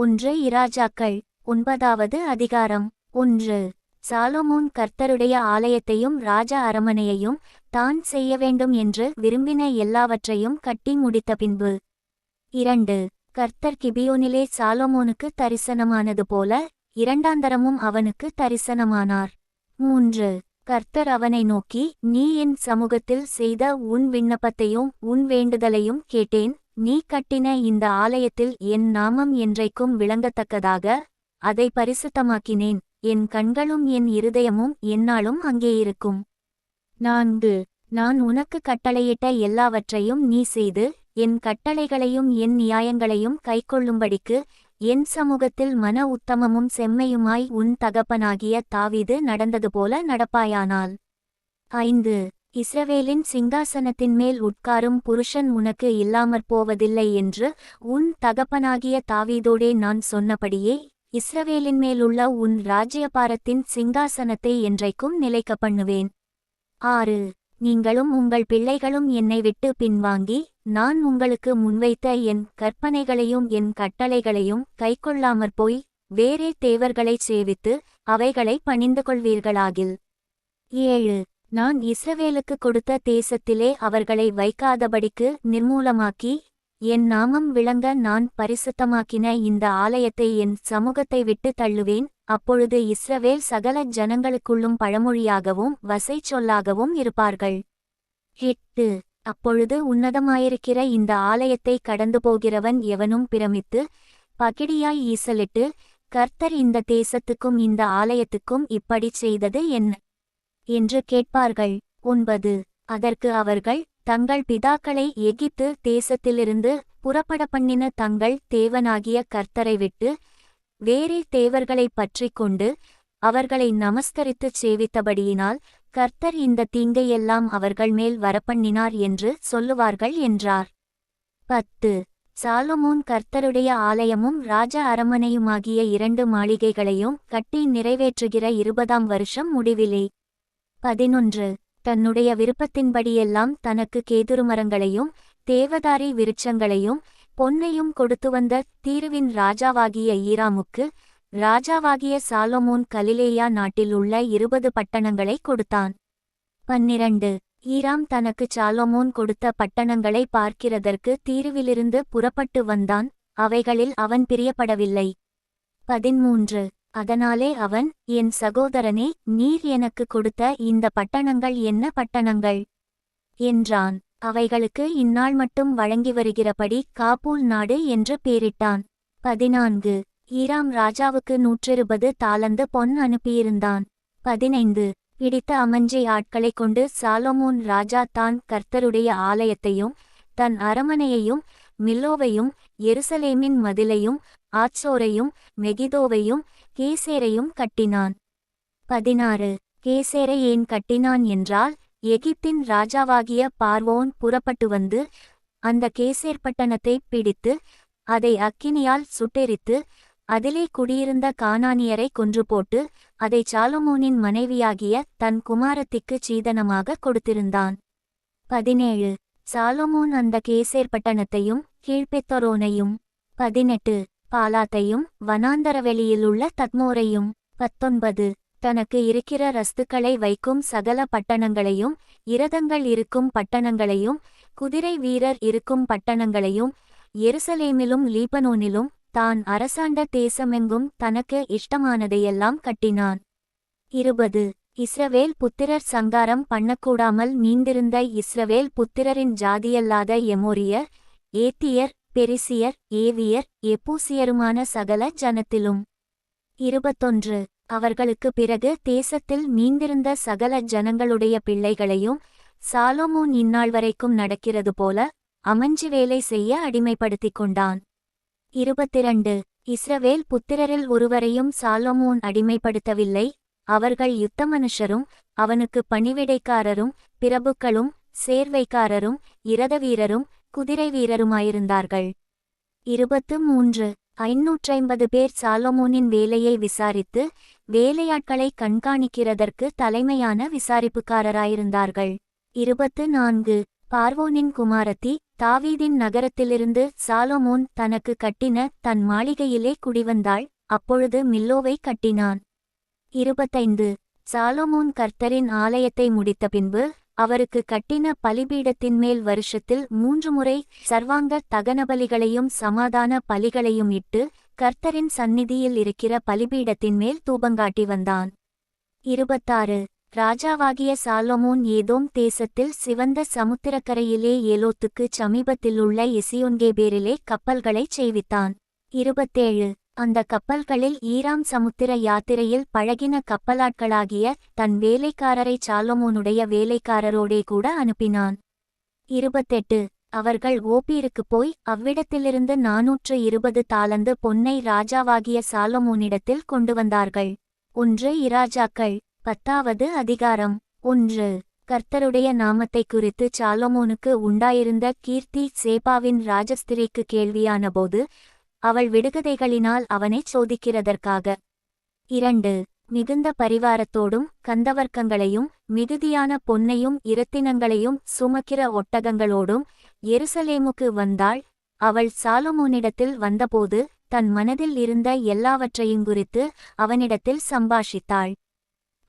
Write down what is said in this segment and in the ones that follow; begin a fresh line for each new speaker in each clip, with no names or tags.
ஒன்று இராஜாக்கள் 9வது அதிகாரம். 1. சாலொமோன் கர்த்தருடைய ஆலயத்தையும் ராஜ அரமனையையும் தான் செய்ய வேண்டும் என்று விரும்பின எல்லாவற்றையும் கட்டி முடித்த பின்பு. 2. கர்த்தர் கிபியோனிலே சாலொமோனுக்கு தரிசனமானது போல இரண்டாந்தரமும் அவனுக்கு தரிசனமானார். 3. கர்த்தர் அவனை நோக்கி, நீ என் சமூகத்தில் செய்த உன் விண்ணப்பத்தையும் உன் வேண்டுதலையும் கேட்டேன். நீ கட்டின இந்த ஆலயத்தில் என் நாமம் என்றைக்கும் விளங்கத்தக்கதாக அதை பரிசுத்தமாக்கினேன். என் கண்களும் என் இருதயமும் எந்நாளும் அங்கே இருக்கும். 4. நான் உனக்கு கட்டளையிட்ட எல்லாவற்றையும் நீ செய்து என் கட்டளைகளையும் என் நியாயங்களையும் கைக்கொள்ளும்படிக்கு என் சமூகத்தில் மன உத்தமமும் செம்மையுமாய் உன் தகப்பனாகிய தாவீது நடந்ததுபோல நடப்பாயானால். 5. இஸ்ரவேலின் சிங்காசனத்தின் மேல் உட்காரும் புருஷன் உனக்கு இல்லாமற் போவதில்லை என்று உன் தகப்பனாகிய தாவீதோடே நான் சொன்னபடியே இஸ்ரவேலின் மேலுள்ள உன் ராஜ்யபாரத்தின் சிங்காசனத்தை என்றைக்கும் நிலைக்க பண்ணுவேன். 6. நீங்களும் உங்கள் பிள்ளைகளும் என்னை விட்டு பின்வாங்கி நான் உங்களுக்கு முன்வைத்த என் கற்பனைகளையும் என் கட்டளைகளையும் கைக்கொள்ளாமற் போய் வேறே தேவர்களைச் சேவித்து அவைகளை பணிந்து கொள்வீர்களாகில். 7. நான் இஸ்ரவேலுக்கு கொடுத்த தேசத்திலே அவர்களை வைக்காதபடிக்கு நிர்மூலமாக்கி என் நாமம் விளங்க நான் பரிசுத்தமாக்கின இந்த ஆலயத்தை என் சமூகத்தை விட்டு தள்ளுவேன். அப்பொழுது இஸ்ரவேல் சகல ஜனங்களுக்குள்ளும் பழமொழியாகவும் வசை சொல்லாகவும் இருப்பார்கள். 8. அப்பொழுது உன்னதமாயிருக்கிற இந்த ஆலயத்தை கடந்து போகிறவன் எவனும் பிரமித்து பகிடியாய் ஈசலிட்டு, கர்த்தர் இந்த தேசத்துக்கும் இந்த ஆலயத்துக்கும் இப்படிச் செய்தது என்ன என்று கேட்பார்கள். 9. அதற்கு அவர்கள் தங்கள் பிதாக்களை எகிப்து தேசத்திலிருந்து புறப்பட பண்ணின தங்கள் தேவனாகிய கர்த்தரை விட்டு வேறே தேவர்களை பற்றிக் கொண்டு அவர்களை நமஸ்கரித்துச் சேவித்தபடியினால் கர்த்தர் இந்த தீங்கையெல்லாம் அவர்கள் மேல் வரப்பண்ணினார் என்று சொல்லுவார்கள் என்றார். 10. சாலொமோன் கர்த்தருடைய ஆலயமும் ராஜ அரமனையுமாகிய 2 மாளிகைகளையும் கட்டி நிறைவேற்றுகிற 20ஆம் வருஷம் முடிவிலே. 11. தன்னுடைய விருப்பத்தின்படியெல்லாம் தனக்கு கேதுருமரங்களையும் தேவதாரி விருட்சங்களையும் பொன்னையும் கொடுத்து வந்த தீருவின் ராஜாவாகிய ஈராமுக்கு ராஜாவாகிய சாலொமோன் கலிலேயா நாட்டில் உள்ள 20 பட்டணங்களை கொடுத்தான். 12. ஈராம் தனக்கு சாலொமோன் கொடுத்த பட்டணங்களை பார்க்கிறதற்கு தீருவிலிருந்து புறப்பட்டு வந்தான். அவைகளில் அவன் பிரியப்படவில்லை. 13. அதனாலே அவன், என் சகோதரனே, நீர் எனக்கு கொடுத்த இந்த பட்டணங்கள் என்ன பட்டணங்கள் என்றான். அவைகளுக்கு இந்நாள் மட்டும் வழங்கி வருகிறபடி காபூல் நாடு என்று பேரிட்டான். 14. ஈராம் ராஜாவுக்கு 120 தாலந்து பொன் அனுப்பியிருந்தான். 15. பிடித்த அமஞ்சை ஆட்களைக் கொண்டு சாலொமோன் ராஜா தான் கர்த்தருடைய ஆலயத்தையும் தன் அரமனையையும் மில்லோவையும் எருசலேமின் மதிலையும் ஆத்சோரையும் மெகிதோவையும் கேசேரையும் கட்டினான். 16. கேசேரை ஏன் கட்டினான் என்றால், எகிப்தின் ராஜாவாகிய பார்வோன் புறப்பட்டு வந்து அந்த கேசேர் பட்டணத்தை பிடித்து அதை அக்கினியால் சுட்டெரித்து அதிலே குடியிருந்த கானானியரை கொன்று போட்டு அதை சாலொமோனின் மனைவியாகிய தன் குமாரத்திக்கு சீதனமாக கொடுத்திருந்தான். 17. சாலொமோன் அந்த கேசேர் பட்டணத்தையும் கீழ்பெத்தொரோனையும் 18. பாலாத்தையும் வனாந்தரவெளியிலுள்ள தத்மோரையும் 19. தனக்கு இருக்கிற ரஸ்துக்களை வைக்கும் சகல பட்டணங்களையும் இரதங்கள் இருக்கும் பட்டணங்களையும் குதிரை வீரர் இருக்கும் பட்டணங்களையும் எருசலேமிலும் லீபனோனிலும் தான் அரசாண்ட தேசமெங்கும் தனக்கு இஷ்டமானதையெல்லாம் கட்டினான். 20. இஸ்ரவேல் புத்திரர் சங்காரம் பண்ணக்கூடாமல் மீந்திருந்த இஸ்ரவேல் புத்திரரின் ஜாதியல்லாத எமோரியர், ஏத்தியர், பெரிசியர், ஏவியர், எப்பூசியருமான சகல ஜனத்திலும். 21. அவர்களுக்கு பிறகு தேசத்தில் மீந்திருந்த சகல ஜனங்களுடைய பிள்ளைகளையும் சாலொமோன் இந்நாள் வரைக்கும் நடக்கிறது போல அமஞ்சி வேலை செய்ய அடிமைப்படுத்திக் கொண்டான். 22. இஸ்ரவேல் புத்திரரில் ஒருவரையும் சாலொமோன் அடிமைப்படுத்தவில்லை. அவர்கள் யுத்த மனுஷரும் அவனுக்கு பணிவிடைக்காரரும் பிரபுக்களும் சேர்வைக்காரரும் இரதவீரரும் குதிரை வீரருமாயிருந்தார்கள். 23. 550 பேர் சாலொமோனின் வேலையை விசாரித்து வேலையாட்களை கண்காணிக்கிறதற்கு தலைமையான விசாரிப்புக்காரராயிருந்தார்கள். 24. பார்வோனின் குமாரத்தி தாவீதின் நகரத்திலிருந்து சாலமோன் தனக்கு கட்டின தன் மாளிகையிலே குடிவந்தாள். அப்பொழுது மில்லோவை கட்டினான். 25 சாலமோன் கர்த்தரின் ஆலயத்தை முடித்த பின்பு அவருக்கு கட்டின பலிபீடத்தின்மேல் வருஷத்தில் 3 முறை சர்வாங்க தகனபலிகளையும் சமாதான பலிகளையும் இட்டு கர்த்தரின் சந்நிதியில் இருக்கிற பலிபீடத்தின்மேல் தூபங்காட்டி வந்தான். 26 ராஜாவாகிய சாலமோன் ஏதோம் தேசத்தில் சிவந்த சமுத்திரக்கரையிலே ஏலோத்துக்கு சமீபத்திலுள்ள எசியோன்கேபேரிலே கப்பல்களைச் செய்வித்தான். 27 அந்த கப்பல்களில் ஈராம் சமுத்திர யாத்திரையில் பழகின கப்பலாட்களாகிய தன் வேலைக்காரரை சாலமோனுடைய வேலைக்காரரோடே கூட அனுப்பினான். 28 அவர்கள் ஓப்பீருக்குப் போய் அவ்விடத்திலிருந்து 420 தாலந்து பொன்னை ராஜாவாகிய சாலமோனிடத்தில் கொண்டு வந்தார்கள். 1 இராஜாக்கள் 10வது அதிகாரம். 1 கர்த்தருடைய நாமத்தை குறித்து சாலமோனுக்கு உண்டாயிருந்த கீர்த்தி சேபாவின் ராஜஸ்திரிக்கு கேள்வியானபோது அவள் விடுகதைகளினால் அவனைச் சோதிக்கிறதற்காக. 2 மிகுந்த பரிவாரத்தோடும் கந்தவர்க்கங்களையும் மிகுதியான பொன்னையும் இரத்தினங்களையும் சுமக்கிற ஒட்டகங்களோடும் எருசலேமுக்கு வந்தாள். அவள் சாலமோனிடத்தில் வந்தபோது தன் மனதில் இருந்த எல்லாவற்றையும் குறித்து அவனிடத்தில் சம்பாஷித்தாள்.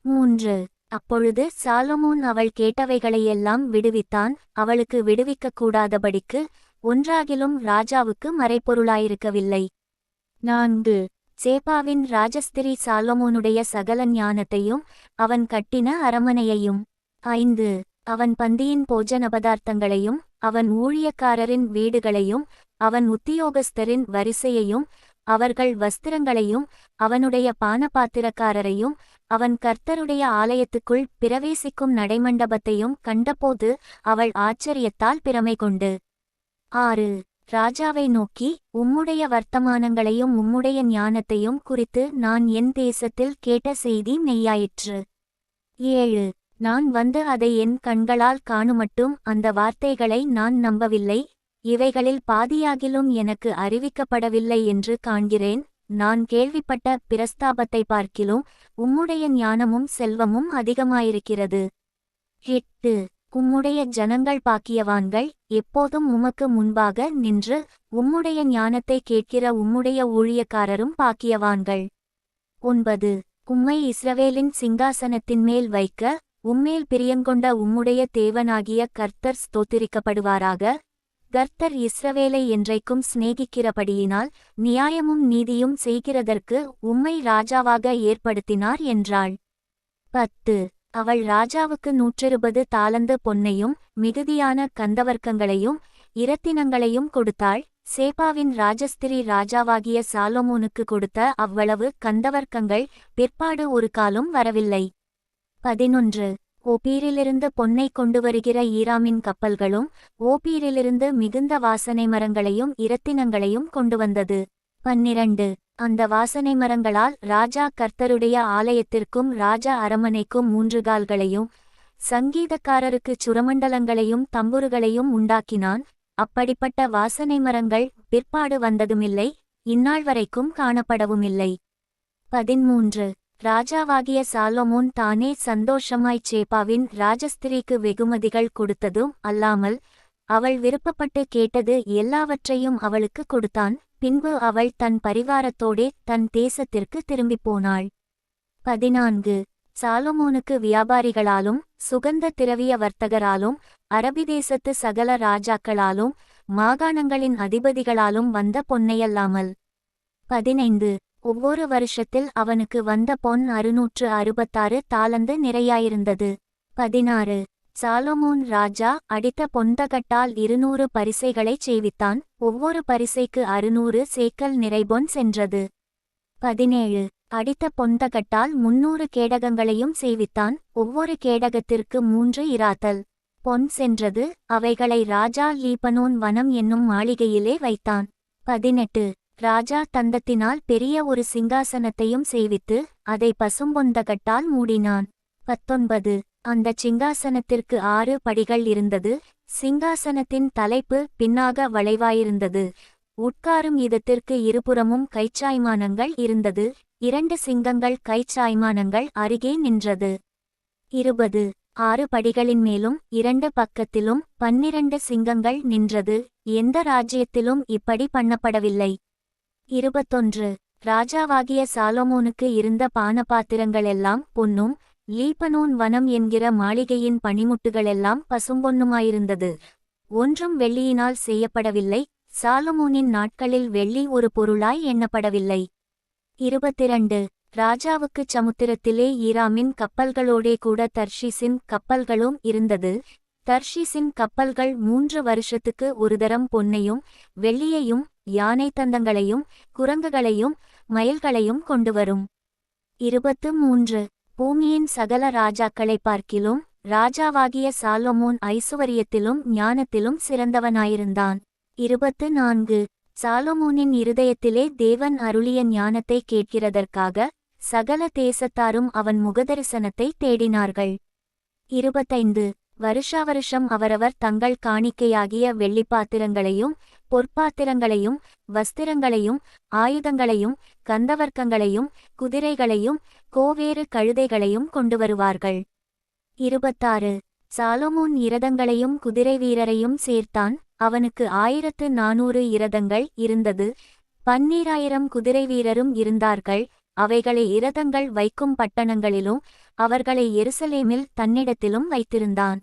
3 அப்பொழுது சாலமோன் அவள் கேட்டவைகளையெல்லாம் விடுவித்தான். அவளுக்கு விடுவிக்கக்கூடாதபடிக்கு ஒன்றாகிலும் ராஜாவுக்கு மறைப்பொருளாயிருக்கவில்லை. 4 சேபாவின் ராஜஸ்திரி சாலமோனுடைய சகல ஞானத்தையும் அவன் கட்டின அரமனையையும். 5 அவன் பந்தியின் போஜன பதார்த்தங்களையும் அவன் ஊழியக்காரரின் வீடுகளையும் அவன் உத்தியோகஸ்தரின் வரிசையையும் அவர்கள் வஸ்திரங்களையும் அவனுடைய பானபாத்திரக்காரரையும் அவன் கர்த்தருடைய ஆலயத்துக்குள் பிரவேசிக்கும் நடைமண்டபத்தையும் கண்டபோது அவள் ஆச்சரியத்தால் பிரமை கொண்டு 6 ராஜாவை நோக்கி உம்முடைய வர்த்தமானங்களையும் உம்முடைய ஞானத்தையும் குறித்து நான் என் தேசத்தில் கேட்ட செய்தி மெய்யாயிற்று. 7 நான் வந்து அதை என் கண்களால் காணுமட்டும் அந்த வார்த்தைகளை நான் நம்பவில்லை. இவைகளில் பாதியாகிலும் எனக்கு அறிவிக்கப்படவில்லை என்று காண்கிறேன். நான் கேள்விப்பட்ட பிரஸ்தாபத்தை பார்க்கிலும் உம்முடைய ஞானமும் செல்வமும் அதிகமாயிருக்கிறது. 8 உம்முடைய ஜனங்கள் பாக்கியவான்கள், எப்போதும் உமக்கு முன்பாக நின்று உம்முடைய ஞானத்தை கேட்கிற உம்முடைய ஊழியக்காரரும் பாக்கியவான்கள். 9 உம்மை இஸ்ரவேலின் சிங்காசனத்தின்மேல் வைக்க உம்மேல் பிரியங்கொண்ட உம்முடைய தேவனாகிய கர்த்தர் ஸ்தோத்திரிக்கப்படுவாராக. கர்த்தர் இஸ்ரவேலை என்றைக்கும் சிநேகிக்கிறபடியினால் நியாயமும் நீதியும் செய்கிறதற்கு உம்மை ராஜாவாக ஏற்படுத்தினார் என்றாள். 10 அவள் ராஜாவுக்கு 120 தாலந்து பொன்னையும் மிகுதியான கந்தவர்க்கங்களையும் இரத்தினங்களையும் கொடுத்தாள். சேபாவின் ராஜஸ்திரி ராஜாவாகிய சாலமோனுக்கு கொடுத்த அவ்வளவு கந்தவர்க்கங்கள் பிற்பாடு ஒரு காலம் வரவில்லை. 11 ஓப்பீரிலிருந்து பொன்னை கொண்டு வருகிற ஈராமின் கப்பல்களும் ஓப்பீரிலிருந்து மிகுந்த வாசனை மரங்களையும் இரத்தினங்களையும் கொண்டு வந்தது. 12 அந்த வாசனை மரங்களால் ராஜா கர்த்தருடைய ஆலயத்திற்கும் ராஜ அரமனைக்கும் 3 கால்களையும் சங்கீதக்காரருக்குச் சுரமண்டலங்களையும் தம்புருகளையும் உண்டாக்கினான். அப்படிப்பட்ட வாசனை மரங்கள் பிற்பாடு வந்ததுமில்லை, இந்நாள் வரைக்கும் காணப்படவுமில்லை. 13 ராஜாவாகிய சாலமோன் தானே சந்தோஷமாய்ச் சேபாவின் ராஜஸ்திரிக்கு வெகுமதிகள் கொடுத்ததும் அல்லாமல் அவள் விருப்பப்பட்டு கேட்டது எல்லாவற்றையும் அவளுக்கு கொடுத்தான். பின்பு அவள் தன் பரிவாரத்தோடே தன் தேசத்திற்கு திரும்பிப் போனாள். 14 சாலமோனுக்கு வியாபாரிகளாலும் சுகந்த திரவிய வர்த்தகராலும் அரபிதேசத்து சகல ராஜாக்களாலும் மாகாணங்களின் அதிபதிகளாலும் வந்த பொன்னையல்லாமல். 15 ஒவ்வொரு வருஷத்தில் அவனுக்கு வந்த பொன் 666 தாலந்து நிறையாயிருந்தது. 16 சாலமோன் ராஜா அடித்த பொன்தகட்டால் 200 பரிசைகளைச் செய்வித்தான். ஒவ்வொரு பரிசைக்கு 600 சேக்கல் நிறைபொன் சென்றது. 17 அடித்த பொன்தகட்டால் 300 கேடகங்களையும் செய்வித்தான். ஒவ்வொரு கேடகத்திற்கு 3 இராத்தல் பொன் சென்றது. அவைகளை ராஜா லீபனோன் வனம் என்னும் மாளிகையிலே வைத்தான். 18 ராஜா தந்தத்தினால் பெரிய ஒரு சிங்காசனத்தையும் செய்வித்து அதை பசும்பொன்தகட்டால் மூடினான். 19 அந்தச் சிங்காசனத்திற்கு 6 படிகள் இருந்தது. சிங்காசனத்தின் தலைப்பு பின்னாக வளைவாயிருந்தது. உட்காரும் இதத்திற்கு இருபுறமும் கைச்சாய்மானங்கள் இருந்தது. 2 சிங்கங்கள் கைச்சாய்மானங்கள் அருகே நின்றது. 20 6 படிகளின் மேலும் 2 பக்கத்திலும் 12 சிங்கங்கள் நின்றது. எந்த ராஜ்யத்திலும் இப்படி பண்ணப்படவில்லை. 21 ராஜாவாகிய சாலொமோனுக்கு இருந்த பானபாத்திரங்களெல்லாம் பொன்னும், லீபனோன் வனம் என்கிற மாளிகையின் பணிமுட்டுகளெல்லாம் பசும்பொன்னுமாயிருந்தது. ஒன்றும் வெள்ளியினால் செய்யப்படவில்லை. சாலொமோனின் நாட்களில் வெள்ளி ஒரு பொருளாய் எண்ணப்படவில்லை. 22 ராஜாவுக்குச் சமுத்திரத்திலே ஈராமின் கப்பல்களோடே கூட தர்ஷீசின் கப்பல்களும் இருந்தது. தர்ஷீசின் கப்பல்கள் 3 வருஷத்துக்கு ஒரு தரம் பொன்னையும் வெள்ளியையும் யானை தந்தங்களையும் குரங்குகளையும் மயில்களையும் கொண்டுவரும். 23 பூமியின் சகல ராஜாக்களைப் பார்க்கிலும் ராஜாவாகிய சாலொமோன் ஐசுவரியத்திலும் ஞானத்திலும் சிறந்தவனாயிருந்தான். 24 சாலொமோனின் இருதயத்திலே தேவன் அருளிய ஞானத்தை கேட்கிறதற்காக சகல தேசத்தாரும் அவன் முகதரிசனத்தை தேடினார்கள். 25 வருஷாவருஷம் அவரவர் தங்கள் காணிக்கையாகிய வெள்ளிப்பாத்திரங்களையும் பொற்பாத்திரங்களையும் வஸ்திரங்களையும் ஆயுதங்களையும் கந்தவர்க்கங்களையும் குதிரைகளையும் கோவேறு கழுதைகளையும் கொண்டு வருவார்கள். 26 சாலொமோன் இரதங்களையும் குதிரை வீரரையும் சேர்த்தான். அவனுக்கு 1400 இரதங்கள் இருந்தது. 12000 குதிரை வீரரும் இருந்தார்கள். அவைகளை இரதங்கள் வைக்கும் பட்டணங்களிலும் அவர்களை எருசலேமில் தன்னிடத்திலும் வைத்திருந்தான்.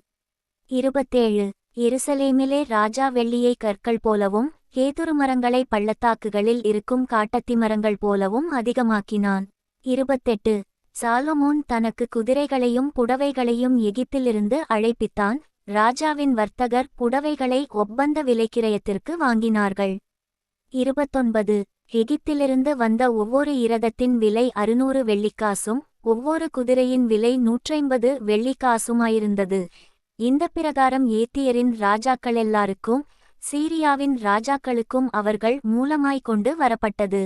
27 எருசலேமிலே ராஜா வெள்ளியை கற்கள் போலவும் கேதுரு மரங்களை பள்ளத்தாக்குகளில் இருக்கும் காட்டத்தி மரங்கள் போலவும் அதிகமாக்கினான். 28 சாலொமோன் தனக்கு குதிரைகளையும் புடவைகளையும் எகிப்திலிருந்து அழைப்பித்தான். ராஜாவின் வர்த்தகர் புடவைகளை ஒப்பந்த விலைக்கிரயத்திற்கு வாங்கினார்கள். 29 எகிப்திலிருந்து வந்த ஒவ்வொரு இரதத்தின் விலை 600 வெள்ளிக்காசும் ஒவ்வொரு குதிரையின் விலை 150 வெள்ளிக்காசுமாயிருந்தது. இந்த பிரகாரம் ஏத்தியரின் ராஜாக்களெல்லாருக்கும் சீரியாவின் ராஜாக்களுக்கும் அவர்கள் மூலமாய்க் கொண்டு வரப்பட்டது.